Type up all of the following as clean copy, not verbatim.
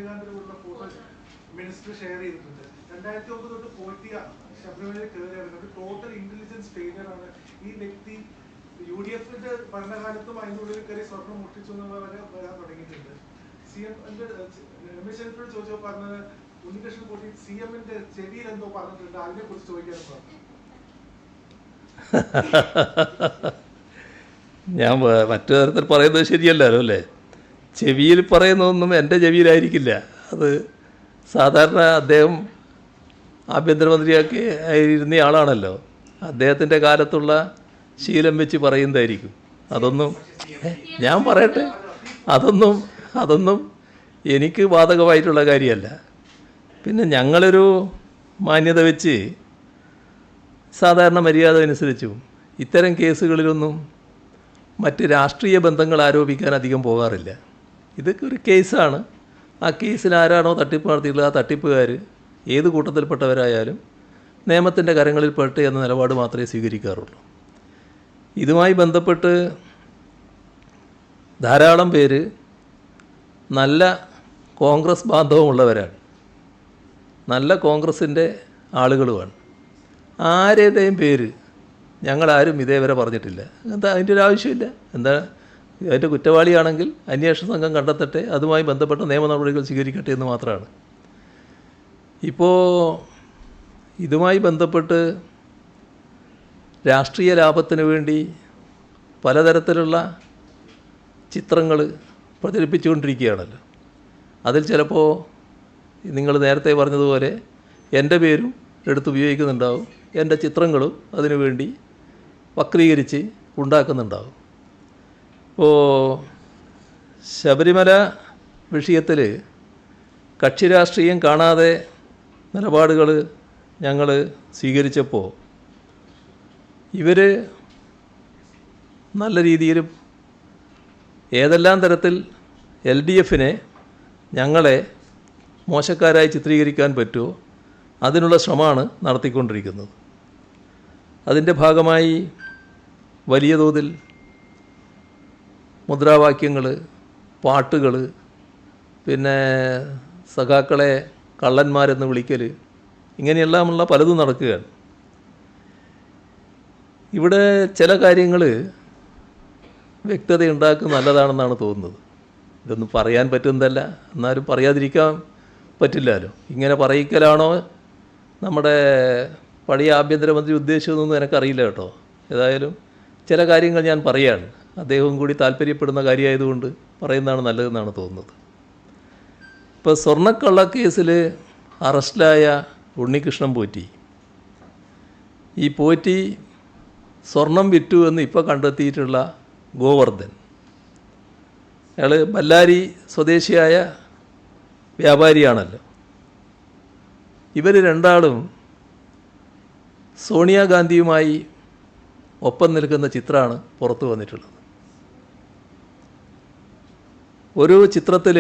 സോണിയാഗാന്ധിയുടെ കൂടെ photo minister share ചെയ്തിട്ടുണ്ട്. 2009 തൊട്ട് പോറ്റി ശബരിമലയിൽ കയറി ഇറങ്ങുന്നത് ടോട്ടൽ ഇന്റലിജൻസ് ഫെയിലിയർ ആണ്. ഈ വ്യക്തി UDF ഭരണകാലത്തും അതിനുള്ളിൽ കയറി സ്വർണം മുട്ടിച്ചു വരെ വരാൻ തുടങ്ങിയിട്ടുണ്ട്. CM രമേശ് ചെന്നിത്തലയോട് ചോദിച്ചപ്പോൾ പറഞ്ഞത് ഉണ്ണികൃഷ്ണൻ പോറ്റി CM-ന്റെ ചെവിയിൽ എന്തോ പറഞ്ഞിട്ടുണ്ട്, അതിനെ കുറിച്ച് ചോദിക്കാൻ പറഞ്ഞു. ഞാൻ മറ്റു തരത്തിൽ പറയുന്നത് ശരിയല്ലല്ലോ അല്ലേ? ചെവിയിൽ പറയുന്നതൊന്നും എൻ്റെ ചെവിയിലായിരിക്കില്ല. അത് സാധാരണ അദ്ദേഹം ആഭ്യന്തരമന്ത്രിയാക്കി ഇരുന്ന ആളാണല്ലോ, അദ്ദേഹത്തിൻ്റെ കാലത്തുള്ള ശീലം വെച്ച് പറയുന്നതായിരിക്കും. അതൊന്നും ഞാൻ പറയട്ടെ, അതൊന്നും എനിക്ക് ബാധകമായിട്ടുള്ള കാര്യമല്ല. പിന്നെ ഞങ്ങളൊരു മാന്യത വെച്ച് സാധാരണ മര്യാദ അനുസരിച്ചും ഇത്തരം കേസുകളിലൊന്നും മറ്റ് രാഷ്ട്രീയ ബന്ധങ്ങൾ ആരോപിക്കാൻ അധികം പോകാറില്ല. ഇതൊക്കെ ഒരു കേസാണ്. ആ കേസിൽ ആരാണോ തട്ടിപ്പ് നടത്തിയിട്ടുള്ളത് ആ തട്ടിപ്പുകാർ ഏത് കൂട്ടത്തിൽപ്പെട്ടവരായാലും നിയമത്തിൻ്റെ കരങ്ങളിൽ പെട്ട് എന്ന നിലപാട് മാത്രമേ സ്വീകരിക്കാറുള്ളൂ. ഇതുമായി ബന്ധപ്പെട്ട് ധാരാളം പേര് നല്ല കോൺഗ്രസ് ബാന്ധവമുള്ളവരാണ്, നല്ല കോൺഗ്രസിൻ്റെ ആളുകളുമാണ്. ആരുടെയും പേര് ഞങ്ങളാരും ഇതേവരെ പറഞ്ഞിട്ടില്ല. എന്താ അതിൻ്റെ ഒരു ആവശ്യമില്ല. എന്താ അതിൻ്റെ കുറ്റവാളിയാണെങ്കിൽ അന്വേഷണ സംഘം കണ്ടെത്തട്ടെ, അതുമായി ബന്ധപ്പെട്ട നിയമ നടപടികൾ സ്വീകരിക്കട്ടെ എന്ന് മാത്രമാണ്. ഇപ്പോൾ ഇതുമായി ബന്ധപ്പെട്ട് രാഷ്ട്രീയ ലാഭത്തിന് വേണ്ടി പലതരത്തിലുള്ള ചിത്രങ്ങൾ പ്രചരിപ്പിച്ചുകൊണ്ടിരിക്കുകയാണല്ലോ. അതിൽ ചിലപ്പോൾ നിങ്ങൾ നേരത്തെ പറഞ്ഞതുപോലെ എൻ്റെ പേരും എടുത്തുപയോഗിക്കുന്നുണ്ടാവും, എൻ്റെ ചിത്രങ്ങളും അതിനു വേണ്ടി വക്രീകരിച്ച് ഉണ്ടാക്കുന്നുണ്ടാവും. ഇപ്പോൾ ശബരിമല വിഷയത്തിൽ കക്ഷി രാഷ്ട്രീയം കാണാതെ നിലപാടുകൾ ഞങ്ങൾ സ്വീകരിച്ചപ്പോൾ ഇവർ നല്ല രീതിയിലും ഏതെല്ലാം തരത്തിൽ LDF-നെ ഞങ്ങളെ മോശക്കാരായി ചിത്രീകരിക്കാൻ പറ്റുമോ അതിനുള്ള ശ്രമമാണ് നടത്തിക്കൊണ്ടിരിക്കുന്നത്. അതിൻ്റെ ഭാഗമായി വലിയ തോതിൽ മുദ്രാവാക്യങ്ങൾ, പാട്ടുകൾ, പിന്നെ സഖാക്കളെ കള്ളന്മാരെന്ന് വിളിക്കൽ, ഇങ്ങനെയെല്ലാമുള്ള പലതും നടക്കുകയാണ്. ഇവിടെ ചില കാര്യങ്ങൾ വ്യക്തതയുണ്ടാക്കുന്നത് നല്ലതാണെന്നാണ് തോന്നുന്നത്. ഇതൊന്നും പറയാൻ പറ്റുന്നതല്ല, എന്നാലും പറയാതിരിക്കാൻ പറ്റില്ലല്ലോ. ഇങ്ങനെ പറയിക്കലാണോ നമ്മുടെ പഴയ ആഭ്യന്തരമന്ത്രി ഉദ്ദേശിച്ചതെന്നൊന്നും എനിക്കറിയില്ല കേട്ടോ. ഏതായാലും ചില കാര്യങ്ങൾ ഞാൻ പറയുകയാണ്, അദ്ദേഹവും കൂടി താല്പര്യപ്പെടുന്ന കാര്യമായതുകൊണ്ട് പറയുന്നതാണ് നല്ലതെന്നാണ് തോന്നുന്നത്. ഇപ്പോൾ സ്വർണ്ണക്കള്ള കേസിൽ അറസ്റ്റിലായ ഉണ്ണികൃഷ്ണൻ പോറ്റി, ഈ പോറ്റി സ്വർണം വിറ്റു എന്ന് ഇപ്പോൾ കണ്ടെത്തിയിട്ടുള്ള ഗോവർദ്ധൻ, അയാൾ ബല്ലാരി സ്വദേശിയായ വ്യാപാരിയാണല്ലോ. ഇവർ രണ്ടാളും സോണിയാഗാന്ധിയുമായി ഒപ്പം നിൽക്കുന്ന ചിത്രമാണ് പുറത്തു വന്നിട്ടുള്ളത്. ഒരു ചിത്രത്തിൽ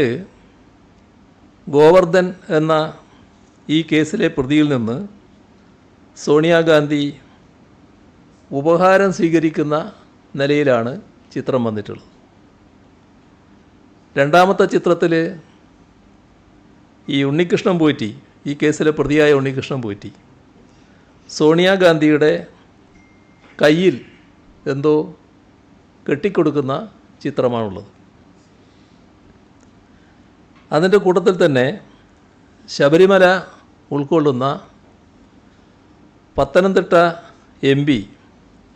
ഗോവർദ്ധൻ എന്ന ഈ കേസിലെ പ്രതിയിൽ നിന്ന് സോണിയാഗാന്ധി ഉപഹാരം സ്വീകരിക്കുന്ന നിലയിലാണ് ചിത്രം വന്നിട്ടുള്ളത്. രണ്ടാമത്തെ ചിത്രത്തിൽ ഈ ഉണ്ണികൃഷ്ണൻ പോറ്റി, ഈ കേസിലെ പ്രതിയായ ഉണ്ണികൃഷ്ണൻ പോറ്റി സോണിയാഗാന്ധിയുടെ കയ്യിൽ എന്തോ കെട്ടിക്കൊടുക്കുന്ന ചിത്രമാണുള്ളത്. അതിൻ്റെ കൂട്ടത്തിൽ തന്നെ ശബരിമല ഉൾക്കൊള്ളുന്ന പത്തനംതിട്ട MP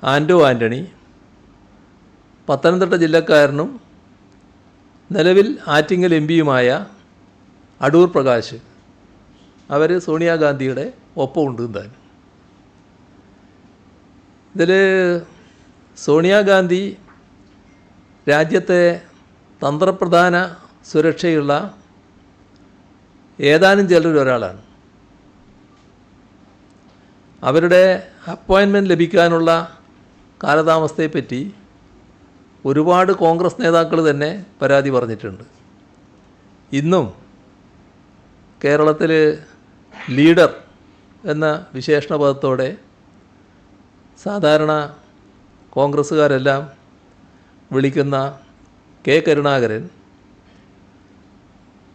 ആൻ്റോ ആൻ്റണി, പത്തനംതിട്ട ജില്ലക്കാരനും നിലവിൽ ആറ്റിങ്ങൽ MP-യുമായ അടൂർ പ്രകാശ്, അവർ സോണിയാഗാന്ധിയുടെ ഒപ്പമുണ്ട് എന്തായാലും. ഇതിൽ സോണിയാഗാന്ധി രാജ്യത്തെ തന്ത്രപ്രധാന സുരക്ഷയുള്ള ഏതാനും ചിലരിൽ ഒരാളാണ്. അവരുടെ അപ്പോയിൻമെൻറ്റ് ലഭിക്കാനുള്ള കാലതാമസത്തെപ്പറ്റി ഒരുപാട് കോൺഗ്രസ് നേതാക്കൾ തന്നെ പരാതി പറഞ്ഞിട്ടുണ്ട്. ഇന്നും കേരളത്തിൽ ലീഡർ എന്ന വിശേഷണ പദത്തോടെ സാധാരണ കോൺഗ്രസ്സുകാരെല്ലാം വിളിക്കുന്ന K. കരുണാകരൻ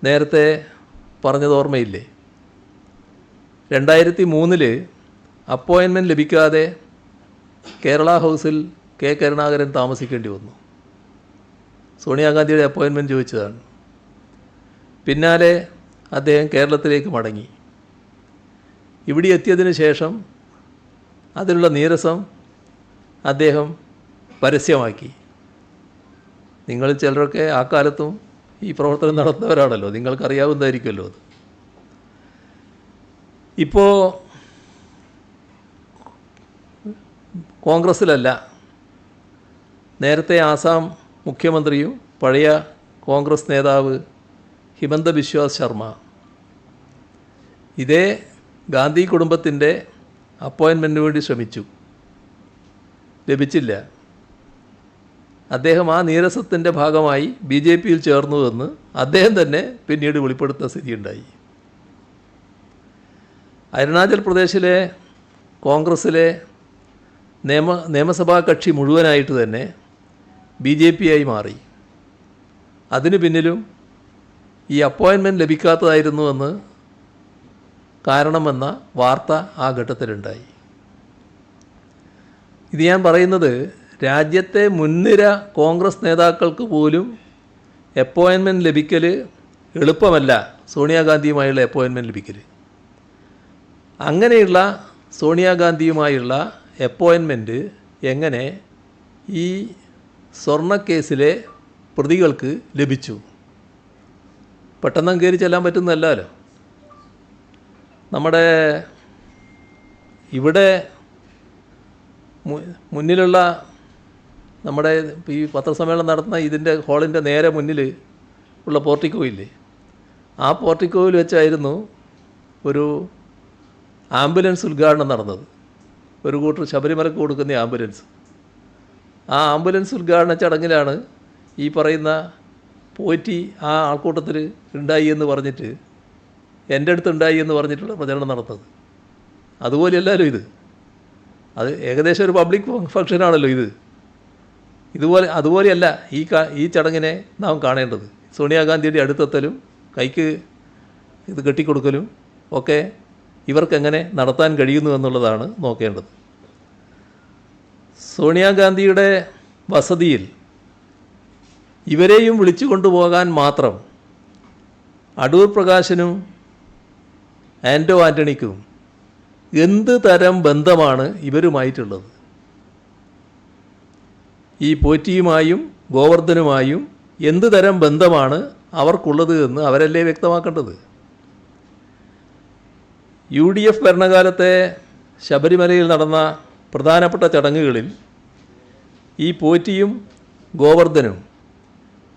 നേരത്തെ പറഞ്ഞത് ഓർമ്മയില്ലേ? 2003 അപ്പോയിൻമെൻറ്റ് ലഭിക്കാതെ കേരള ഹൗസിൽ കെ കരുണാകരൻ താമസിക്കേണ്ടി വന്നു. സോണിയാഗാന്ധിയുടെ അപ്പോയിൻമെൻറ്റ് ചോദിച്ചതാണ്. പിന്നാലെ അദ്ദേഹം കേരളത്തിലേക്ക് മടങ്ങി. ഇവിടെ എത്തിയതിന് ശേഷം അതിലുള്ള നീരസം അദ്ദേഹം പരസ്യമാക്കി. നിങ്ങൾ ചിലരൊക്കെ ആ കാലത്തും ഈ പ്രവർത്തനം നടത്തുന്നവരാണല്ലോ, നിങ്ങൾക്കറിയാവുന്നതായിരിക്കുമല്ലോ അത്. ഇപ്പോൾ കോൺഗ്രസ്സിലല്ല, നേരത്തെ ആസാം മുഖ്യമന്ത്രിയും പഴയ കോൺഗ്രസ് നേതാവ് ഹിമന്ത ബിശ്വ ശർമ്മ ഇതേ ഗാന്ധി കുടുംബത്തിൻ്റെ അപ്പോയിൻമെൻറ്റിന് വേണ്ടി ശ്രമിച്ചു, ലഭിച്ചില്ല. അദ്ദേഹം ആ നീരസത്തിൻ്റെ ഭാഗമായി BJPയിൽ ചേർന്നുവെന്ന് അദ്ദേഹം തന്നെ പിന്നീട് വെളിപ്പെടുത്തുന്ന സ്ഥിതിയുണ്ടായി. അരുണാചൽ പ്രദേശിലെ കോൺഗ്രസ്സിലെ നിയമസഭാ കക്ഷി മുഴുവനായിട്ട് തന്നെ BJP ആയി മാറി. അതിനു പിന്നിലും ഈ അപ്പോയിൻമെൻറ്റ് ലഭിക്കാത്തതായിരുന്നുവെന്ന് കാരണമെന്ന വാർത്ത ആ ഘട്ടത്തിലുണ്ടായി. ഇത് ഞാൻ പറയുന്നത് രാജ്യത്തെ മുൻനിര കോൺഗ്രസ് നേതാക്കൾക്ക് പോലും അപ്പോയിൻമെൻറ്റ് ലഭിക്കൽ എളുപ്പമല്ല, സോണിയാഗാന്ധിയുമായുള്ള അപ്പോയിൻമെൻറ്റ് ലഭിക്കൽ. അങ്ങനെയുള്ള സോണിയാഗാന്ധിയുമായുള്ള അപ്പോയിൻമെൻറ്റ് എങ്ങനെ ഈ സ്വർണ്ണക്കേസിലെ പ്രതികൾക്ക് ലഭിച്ചു? പെട്ടെന്ന് കയറി ചെല്ലാൻ പറ്റുന്നതല്ലല്ലോ. നമ്മുടെ ഇവിടെ മുന്നിലുള്ള നമ്മുടെ ഈ പത്രസമ്മേളനം നടത്തുന്ന ഇതിൻ്റെ ഹാളിൻ്റെ നേരെ മുന്നിൽ ഉള്ള പോർട്ടിക്കോ ഇല്ലേ, ആ പോർട്ടിക്കോയിൽ വെച്ചായിരുന്നു ഒരു ആംബുലൻസ് ഉദ്ഘാടനം നടന്നത്. ഒരു കൂട്ടർ ശബരിമലക്ക് കൊടുക്കുന്ന ആംബുലൻസ്. ആ ആംബുലൻസ് ഉദ്ഘാടന ചടങ്ങിലാണ് ഈ പറയുന്ന പോറ്റി ആ ആൾക്കൂട്ടത്തിൽ ഉണ്ടായി എന്ന് പറഞ്ഞിട്ട്, എൻ്റെ അടുത്ത് ഉണ്ടായി എന്ന് പറഞ്ഞിട്ടുള്ള പ്രചരണം നടത്തുന്നത്. അതുപോലെയല്ലല്ലോ ഇത്. അത് ഏകദേശം ഒരു പബ്ലിക് ഫംഗ്ഷനാണല്ലോ ഇത്. അതുപോലെയല്ല ഈ ചടങ്ങിനെ നാം കാണേണ്ടത്. സോണിയാഗാന്ധിയുടെ അടുത്തെത്തലും കൈക്ക് ഇത് കെട്ടിക്കൊടുക്കലും ഒക്കെ ഇവർക്കെങ്ങനെ നടത്താൻ കഴിയുന്നു എന്നുള്ളതാണ് നോക്കേണ്ടത്. സോണിയാഗാന്ധിയുടെ വസതിയിൽ ഇവരെയും വിളിച്ചു കൊണ്ടുപോകാൻ മാത്രം അടൂർ പ്രകാശനും ആൻറ്റോ ആൻ്റണിക്കും എന്ത് തരം ബന്ധമാണ് ഇവരുമായിട്ടുള്ളത്? ഈ പോറ്റിയുമായും ഗോവർദ്ധനുമായും എന്ത് തരം ബന്ധമാണ് അവർക്കുള്ളത് എന്ന് അവരല്ലേ വ്യക്തമാക്കേണ്ടത്. UDF ഭരണകാലത്തെ ശബരിമലയിൽ നടന്ന പ്രധാനപ്പെട്ട ചടങ്ങുകളിൽ ഈ പോറ്റിയും ഗോവർദ്ധനും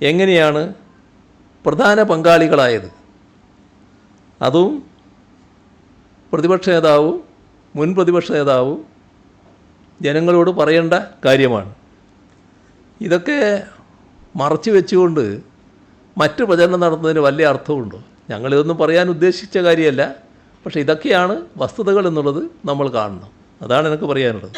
എങ്ങനെയാണ് പ്രധാന പങ്കാളികളായത്? അതും പ്രതിപക്ഷ നേതാവും മുൻ പ്രതിപക്ഷ നേതാവും ജനങ്ങളോട് പറയേണ്ട കാര്യമാണ്. ഇതൊക്കെ മറച്ചു വെച്ചുകൊണ്ട് മറ്റു പ്രചരണം നടത്തുന്നതിന് വലിയ അർത്ഥമുണ്ടോ? ഞങ്ങളിതൊന്നും പറയാൻ ഉദ്ദേശിച്ച കാര്യമല്ല, പക്ഷേ ഇതൊക്കെയാണ് വസ്തുതകൾ എന്നുള്ളത് നമ്മൾ കാണണം. അതാണ് എനിക്ക് പറയാനുള്ളത്.